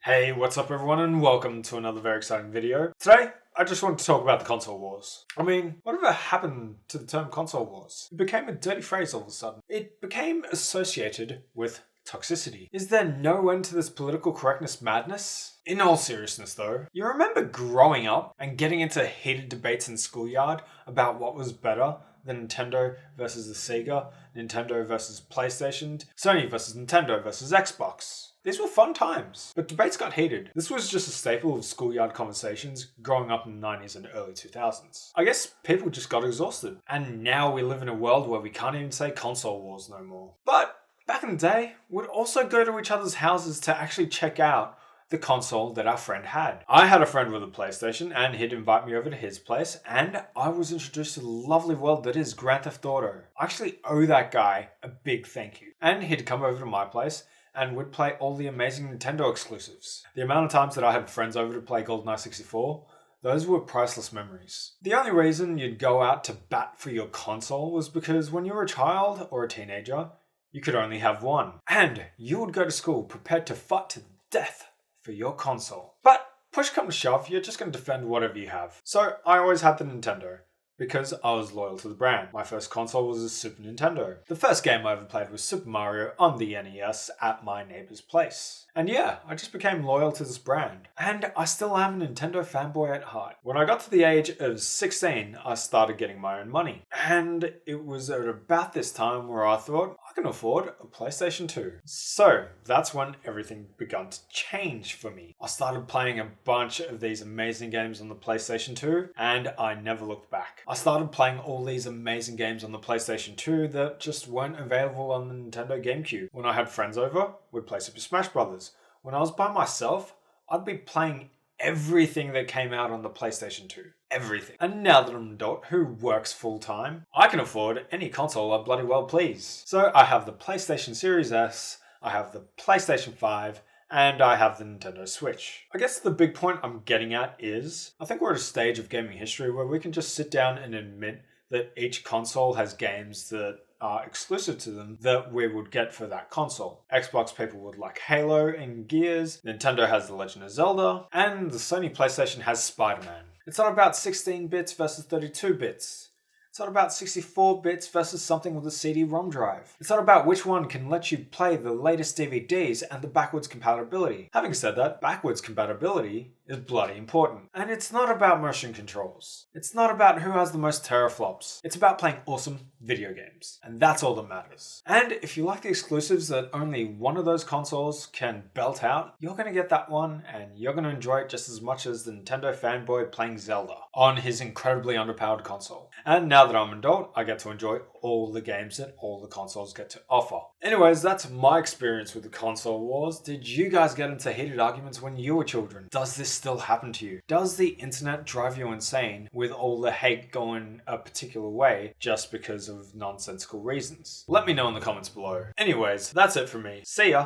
Hey, what's up everyone and welcome to another very exciting video. Today, I just want to talk about the console wars. I mean, whatever happened to the term console wars? It became a dirty phrase all of a sudden. It became associated with toxicity. Is there no end to this political correctness madness? In all seriousness though, you remember growing up and getting into heated debates in schoolyard about what was better than Nintendo versus the Sega, Nintendo versus PlayStation, Sony versus Nintendo versus Xbox? These were fun times, but debates got heated. This was just a staple of schoolyard conversations growing up in the 90s and early 2000s. I guess people just got exhausted. And now we live in a world where we can't even say console wars no more. But back in the day, we'd also go to each other's houses to actually check out the console that our friend had. I had a friend with a PlayStation and he'd invite me over to his place and I was introduced to the lovely world that is Grand Theft Auto. I actually owe that guy a big thank you. And he'd come over to my place and would play all the amazing Nintendo exclusives. The amount of times that I had friends over to play GoldenEye 64, those were priceless memories. The only reason you'd go out to bat for your console was because when you were a child or a teenager, you could only have one. And you would go to school prepared to fight to the death for your console. But push come to shove, you're just going to defend whatever you have. So I always had the Nintendo, because I was loyal to the brand. My first console was a Super Nintendo. The first game I ever played was Super Mario on the NES at my neighbor's place. And yeah, I just became loyal to this brand. And I still am a Nintendo fanboy at heart. When I got to the age of 16, I started getting my own money. And it was at about this time where I thought, I can afford a PlayStation 2. So that's when everything began to change for me. I started playing a bunch of these amazing games on the PlayStation 2 and I never looked back. I started playing all these amazing games on the PlayStation 2 that just weren't available on the Nintendo GameCube. When I had friends over, we'd play Super Smash Bros. When I was by myself, I'd be playing everything that came out on the PlayStation 2. Everything. And now that I'm an adult who works full time, I can afford any console I bloody well please. So I have the PlayStation Series S, I have the PlayStation 5, and I have the Nintendo Switch. I guess the big point I'm getting at is, I think we're at a stage of gaming history where we can just sit down and admit that each console has games that are exclusive to them that we would get for that console. Xbox people would like Halo and Gears, Nintendo has The Legend of Zelda, and the Sony PlayStation has Spider-Man. It's not about 16 bits versus 32 bits. It's not about 64 bits versus something with a CD-ROM drive. It's not about which one can let you play the latest DVDs and the backwards compatibility. Having said that, backwards compatibility is bloody important. And it's not about motion controls. It's not about who has the most teraflops. It's about playing awesome video games. And that's all that matters. And if you like the exclusives that only one of those consoles can belt out, you're going to get that one and you're going to enjoy it just as much as the Nintendo fanboy playing Zelda on his incredibly underpowered console. And now that I'm an adult, I get to enjoy all the games that all the consoles get to offer. Anyways, that's my experience with the console wars. Did you guys get into heated arguments when you were children? Does this still happen to you? Does the internet drive you insane with all the hate going a particular way just because of nonsensical reasons? Let me know in the comments below. Anyways, that's it from me. See ya!